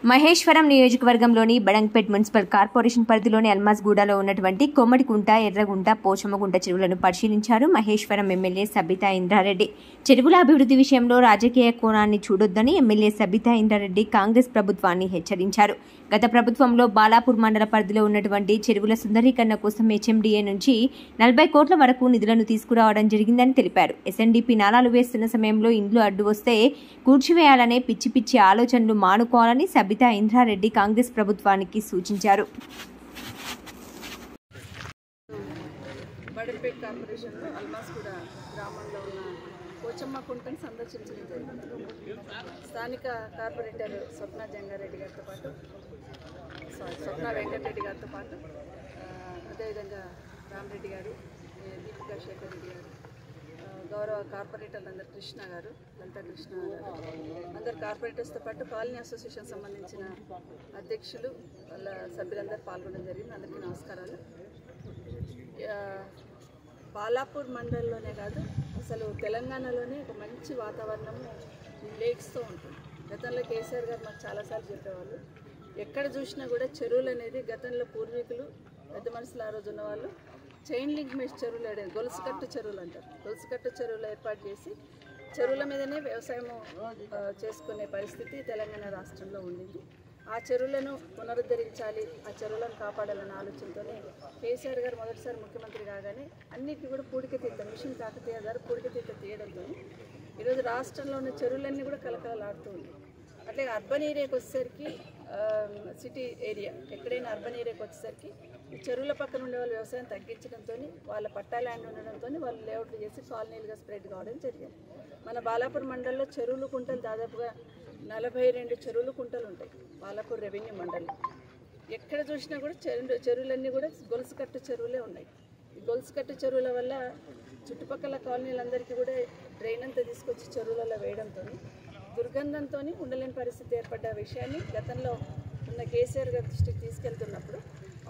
మహేశ్వరం నియోజకవర్గంలోని Badangpet municipal corporation పరిధిలోని అల్మాజ్గూడలో ఉన్నటువంటి కొమ్మడికుంట, ఎర్రగుంట, పోచమ్మగుంట చెరువులను పరిశీలించారు మహేశ్వరం ఎమ్మెల్యే సబితా ఇంద్రారెడ్డి. చెరువుల అభివృద్ధి విషయంలో రాజకీయ కోణాన్ని చూడొద్దని ఎమ్మెల్యే సబితా ఇంద్రారెడ్డి కాంగ్రెస్ ప్రభుత్వాన్ని హెచ్చరించారు. గత ప్రభుత్వంలో బాలాపూర్ మండల పరిధిలో ఉన్నటువంటి చెరువుల సుందరీకరణ కోసం హెచ్ఎండిఏ నుంచి 40 కోట్ల వరకు నిధులను తీసుకురావడం జరిగిందని తెలిపారు. ఎస్ఎన్డీపీ నాలాలు వేస్తున్న సమయంలో ఇండ్లు అడ్డు వస్తే కూర్చివేయాలనే పిచ్చి పిచ్చి ఆలోచనలు మానుకోవాలని సబితా ఇంద్రారెడ్డి కాంగ్రెస్ ప్రభుత్వానికి సూచించారు. బడంగ్పేట్ కార్పొరేషన్లో అల్మాజ్గూడ గ్రామంలో ఉన్న పోచమ్మకుంటను సందర్శించడం జరిగింది. స్థానిక కార్పొరేటర్ స్వప్న వెంకటరెడ్డి గారితో పాటు అదేవిధంగా రామరెడ్డి గారు, దీపికా శేఖర్ రెడ్డి గారు, గౌరవ కార్పొరేటర్లు అందరు కృష్ణ గారు, లలితా కృష్ణ గారు, అందరు కార్పొరేటర్స్తో పాటు కాలనీ అసోసియేషన్ సంబంధించిన అధ్యక్షులు వాళ్ళ సభ్యులందరూ పాల్గొనడం జరిగింది. అందరికీ నమస్కారాలు. బాలాపూర్ మండలంలోనే కాదు, అసలు తెలంగాణలోనే ఒక మంచి వాతావరణము లేక్స్తో ఉంటుంది. గతంలో కేసీఆర్ గారు మాకు చాలాసార్లు చెప్పేవాళ్ళు, ఎక్కడ చూసినా కూడా చెరువులు అనేది గతంలో పూర్వీకులు పెద్ద మనుషులు ఆ రోజు ఉన్నవాళ్ళు చైన్ లింక్ మెష్ చెరువులు, గొలుసుకట్టు చెరువులు అంటారు. గొలుసుకట్టు చెరువులు ఏర్పాటు చేసి చెరువుల మీదనే వ్యవసాయం చేసుకునే పరిస్థితి తెలంగాణ రాష్ట్రంలో ఉండింది. ఆ చెరువులను పునరుద్ధరించాలి, ఆ చెరువులను కాపాడాలన్న ఆలోచనతోనే కేసీఆర్ గారు మొదటిసారి ముఖ్యమంత్రి కాగానే అన్నిటిని కూడా పూడికతీత మిషన్ కాకతీయ ద్వారా పూడికతీత తీయడంతో ఈరోజు రాష్ట్రంలో ఉన్న చెరువులన్నీ కూడా కలకలలాడుతూ ఉంది. అట్లే అర్బన్ ఏరియాకి వచ్చేసరికి సిటీ ఏరియా ఎక్కడైనా అర్బన్ ఏరియాకి వచ్చేసరికి ఈ చెరువుల పక్కన ఉండే వాళ్ళు వ్యవసాయం తగ్గించడంతో వాళ్ళ పట్టా ల్యాండ్ ఉండడంతో వాళ్ళు లేఅవుట్లు చేసి కాలనీలుగా స్ప్రెడ్ కావడం జరిగింది. మన బాలాపూర్ మండలంలో చెరువులు కుంటలు దాదాపుగా 42 చెరువులు కుంటలు ఉంటాయి. బాలాపూర్ రెవెన్యూ మండలం ఎక్కడ చూసినా కూడా చెరువులన్నీ కూడా గొలుసుకట్టు చెరువులే ఉన్నాయి. ఈ గొలుసుకట్టు చెరువుల వల్ల చుట్టుపక్కల కాలనీలందరికీ కూడా డ్రైన్ అంతా తీసుకొచ్చి చెరువులలో వేయడంతో దుర్గంధంతో ఉండలేని పరిస్థితి ఏర్పడ్డ విషయాన్ని గతంలో ఉన్న కేసీఆర్ గారి దృష్టికి తీసుకెళ్తున్నప్పుడు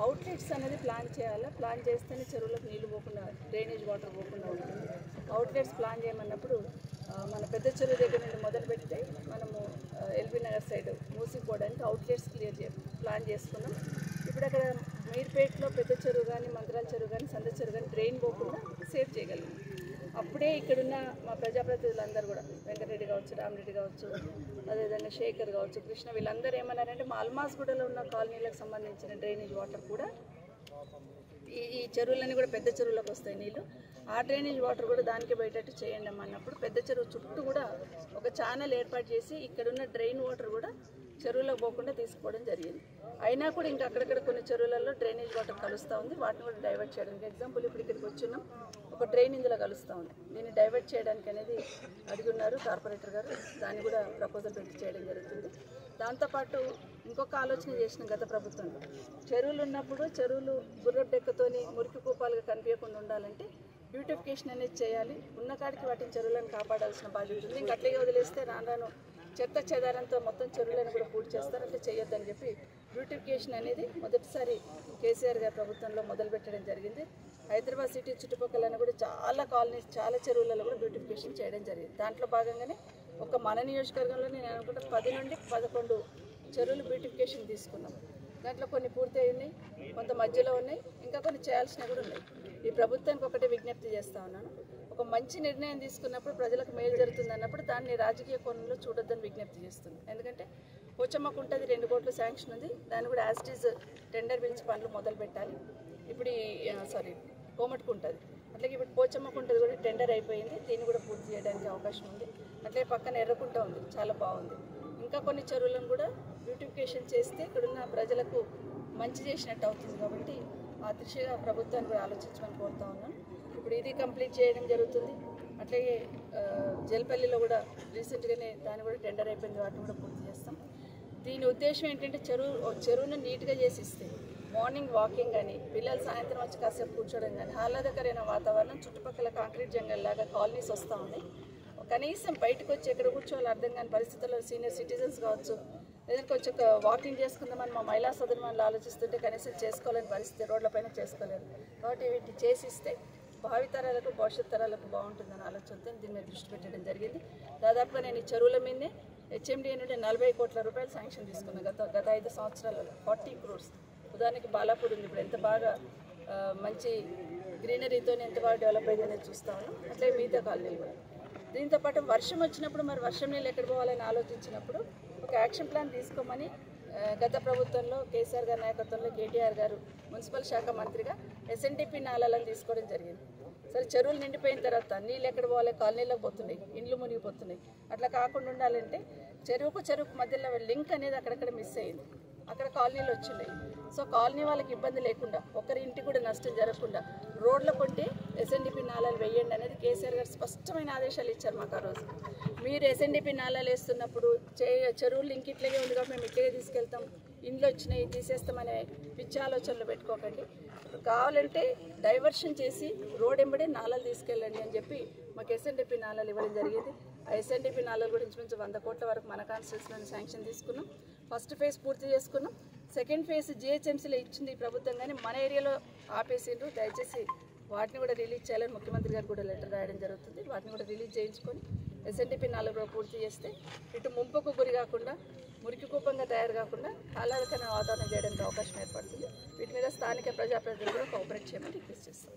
అవుట్లెట్స్ అనేది ప్లాన్ చేయాలి. ప్లాన్ చేస్తేనే చెరువులకు నీళ్లు పోకుండా, డ్రైనేజ్ వాటర్ పోకుండా ఉంటుంది. అవుట్లెట్స్ ప్లాన్ చేయమన్నప్పుడు మన పెద్ద చెరువు దగ్గర నుండి మొదలు పెడితే మనము ఎల్బీ నగర్ సైడ్ మూసిపోవడానికి అవుట్లెట్స్ ప్లాన్ చేసుకున్నాం. ఇప్పుడు అక్కడ మీర్పేటలో పెద్ద చెరువు కానీ, మంత్రాల చెరువు కానీ, సంద చెరువు కానీ డ్రైన్ పోకుండా సేవ్ చేయగలిగాం. అప్పుడే ఇక్కడున్న మా ప్రజాప్రతినిధులందరూ కూడా వెంకటరెడ్డి కావచ్చు, రామరెడ్డి కావచ్చు, అదేవిధంగా శేఖర్ కావచ్చు, కృష్ణ, వీళ్ళందరూ ఏమన్నారంటే మా అల్మాజ్గూడలో ఉన్న కాలనీలకు సంబంధించిన డ్రైనేజ్ వాటర్ కూడా ఈ చెరువులన్నీ కూడా పెద్ద చెరువులకు వస్తాయి నీళ్ళు, ఆ డ్రైనేజ్ వాటర్ కూడా దానికి పోయేటట్టు చేయండి అన్నప్పుడు పెద్ద చెరువు చుట్టూ కూడా ఒక ఛానల్ ఏర్పాటు చేసి ఇక్కడున్న డ్రైన్ వాటర్ కూడా చెరువులకు పోకుండా తీసుకోవడం జరిగింది. అయినా కూడా ఇంకా అక్కడక్కడ కొన్ని చెరువులలో డ్రైనేజ్ వాటర్ కలుస్తూ ఉంది. వాటిని కూడా డైవర్ట్ చేయడానికి ఎగ్జాంపుల్ ఇప్పుడు ఇక్కడికి వచ్చున్నాం, ఒక డ్రైన్ ఇందులో కలుస్తూ ఉంది. దీన్ని డైవర్ట్ చేయడానికి అనేది అడుగున్నారు కార్పొరేటర్ గారు, దాన్ని కూడా ప్రపోజల్ పెట్టి చేయడం జరుగుతుంది. దాంతోపాటు ఇంకొక ఆలోచన చేసిన గత ప్రభుత్వంలో చెరువులు ఉన్నప్పుడు చెరువులు గుర్రడెక్కతోని మురికి కూపాలుగా కనిపించకుండా ఉండాలంటే బ్యూటిఫికేషన్ అనేది చేయాలి. ఉన్న కాడికి వాటిని చెరువులను కాపాడాల్సిన బాధ్యత ఉంది. ఇంకా అట్లే వదిలేస్తే రాను చెత్త చెదారంతో మొత్తం చెరువులను కూడా పూర్తి చేస్తారు. అంటే చేయొద్దని చెప్పి బ్యూటిఫికేషన్ అనేది మొదటిసారి కేసీఆర్ గారి ప్రభుత్వంలో మొదలుపెట్టడం జరిగింది. హైదరాబాద్ సిటీ చుట్టుపక్కల కూడా చాలా కాలనీస్, చాలా చెరువులలో కూడా బ్యూటిఫికేషన్ చేయడం జరిగింది. దాంట్లో భాగంగానే ఒక మన నియోజకవర్గంలో నేను అనుకుంటే 10 నుండి 11 చెరువులు బ్యూటిఫికేషన్ తీసుకున్నాం. దాంట్లో కొన్ని పూర్తి అయినాయి, కొంత మధ్యలో ఉన్నాయి, ఇంకా కొన్ని చేయాల్సినవి కూడా ఉన్నాయి. ఈ ప్రభుత్వానికి ఒకటే విజ్ఞప్తి చేస్తూ ఉన్నాను, ఒక మంచి నిర్ణయం తీసుకున్నప్పుడు ప్రజలకు మేలు జరుగుతుంది అన్నప్పుడు దాన్ని రాజకీయ కోణంలో చూడొద్దని విజ్ఞప్తి చేస్తున్నాను. ఎందుకంటే పోచమ్మకుంటది 2 కోట్లు శాంక్షన్ ఉంది, దాన్ని కూడా యాజ్ ఇట్ ఈజ్ టెండర్ పిలిచి పనులు మొదలు పెట్టాలి. ఇప్పుడు కోమటికుంటది అట్లాగే ఇప్పుడు పోచమ్మకుంటది కూడా టెండర్ అయిపోయింది, దీన్ని కూడా పూర్తి చేయడానికి అవకాశం ఉంది. అట్లే పక్కన ఎర్రకుంట ఉంది, చాలా బాగుంది. ఇంకా కొన్ని చెరువులను కూడా బ్యూటిఫికేషన్ చేస్తే ఇక్కడున్న ప్రజలకు మంచి చేసినట్టు అవుతుంది. కాబట్టి ఆ దిశగా ప్రభుత్వాన్ని కూడా ఆలోచించమని కోరుతా ఉన్నాను. ఇప్పుడు ఇది కంప్లీట్ చేయడం జరుగుతుంది. అట్లాగే జల్పల్లిలో కూడా రీసెంట్గానే దాన్ని కూడా టెండర్ అయిపోయింది, వాటిని కూడా పూర్తి చేస్తాం. దీని ఉద్దేశం ఏంటంటే చెరువును నీట్గా చేసి ఇస్తే మార్నింగ్ వాకింగ్ కానీ, పిల్లలు సాయంత్రం వచ్చి కాసేపు కూర్చోవడం కానీ, ఆహ్లాదకరమైన వాతావరణం, చుట్టుపక్కల కాంక్రీట్ జంగల్ లాగా కాలనీస్ వస్తూ ఉన్నాయి. కనీసం బయటకు వచ్చి ఎక్కడ కూర్చోవాలి అర్థం కాని పరిస్థితుల్లో సీనియర్ సిటిజన్స్ కావచ్చు, లేదంటే కొంచెం వాకింగ్ చేసుకుందామని మా మహిళా సోదరులు ఆలోచిస్తుంటే కనీసం చేసుకోలేని పరిస్థితి, రోడ్లపైన చేసుకోలేరు. కాబట్టి వీటిని చేసిస్తే భావితరాలకు, భవిష్యత్ తరాలకు బాగుంటుందని ఆలోచనతో దీని మీద దృష్టి పెట్టడం జరిగింది. దాదాపుగా నేను ఈ చెరువుల మీదే హెచ్ఎండిఏ నుండి 40 కోట్ల రూపాయలు శాంక్షన్ తీసుకున్నాం గత 5 సంవత్సరాలలో 40 crores. ఉదాహరణకి బాలాపూర్ ఉంది, ఇప్పుడు ఎంత బాగా మంచి గ్రీనరీతో ఎంత బాగా డెవలప్ అయిందని చూస్తా ఉన్నాం. అట్లే మిగతా కాలనీలు కూడా. దీంతోపాటు వర్షం వచ్చినప్పుడు మరి వర్షం నీళ్ళు ఎక్కడ పోవాలని ఆలోచించినప్పుడు ఒక యాక్షన్ ప్లాన్ తీసుకోమని గత ప్రభుత్వంలో కేసీఆర్ గారి నాయకత్వంలో కేటీఆర్ గారు మున్సిపల్ శాఖ మంత్రిగా ఎస్ఎన్డిపి నాళాలను తీసుకోవడం జరిగింది. సరే చెరువులు నిండిపోయిన తర్వాత నీళ్ళు ఎక్కడ పోవాలి, కాలనీలోకి పోతున్నాయి, ఇండ్లు మునిగిపోతున్నాయి. అట్లా కాకుండా ఉండాలంటే చెరువుకు మధ్యలో లింక్ అనేది అక్కడక్కడ మిస్ అయ్యింది. అక్కడ కాలనీలు వచ్చినాయి. సో కాలనీ వాళ్ళకి ఇబ్బంది లేకుండా, ఒకరి ఇంటికి కూడా నష్టం జరగకుండా రోడ్ల కొంటే ఎస్ఎన్డిపి నాళాలు వేయండి అనేది కేసీఆర్ గారు స్పష్టమైన ఆదేశాలు ఇచ్చారు మాకు ఆ రోజు. మీరు ఎస్ఎన్డిపి నాళాలు వేస్తున్నప్పుడు చెరువులు లింక్ ఇట్లాగే ఉంది కాబట్టి మేము ఇట్లాగే తీసుకెళ్తాం, ఇండ్లు వచ్చినాయి తీసేస్తామనే పిచ్చి ఆలోచనలు పెట్టుకోకండి. కావాలంటే డైవర్షన్ చేసి రోడ్ ఎంబడే నాళాలు తీసుకెళ్ళండి అని చెప్పి మాకు ఎస్ఎన్డిపి నాళాలు ఇవ్వడం జరిగింది. ఆ ఎస్ఎన్డిపి నాళాలు కూడా ఇంచుమించు 100 కోట్ల వరకు మన కాన్స్టిట్యూన్సీలో శాంక్షన్ తీసుకున్నాం. ఫస్ట్ ఫేజ్ పూర్తి చేసుకున్నాం. సెకండ్ ఫేజ్ జిహెచ్ఎంసీలో ఇచ్చింది ఈ ప్రభుత్వం, కానీ మన ఏరియాలో ఆపేసిండ్రు. దయచేసి వాటిని కూడా రిలీజ్ చేయాలని ముఖ్యమంత్రి గారు కూడా లెటర్ రాయడం జరుగుతుంది. వాటిని కూడా రిలీజ్ చేయించుకొని ఎస్ఎన్డిపి నాళాలు కూడా పూర్తి చేస్తే ఇటు ముంపుకు గురి కాకుండా, మురికి కూపంగా తయారు కాకుండా ఆహ్లాదకరమైన వాతావరణం చేయడానికి అవకాశం ఏర్పడుతుంది. వీటి మీద స్థానిక ప్రజాప్రతినిధులు కోఆపరేట్ చేయమని రిక్వెస్ట్ చేస్తాం.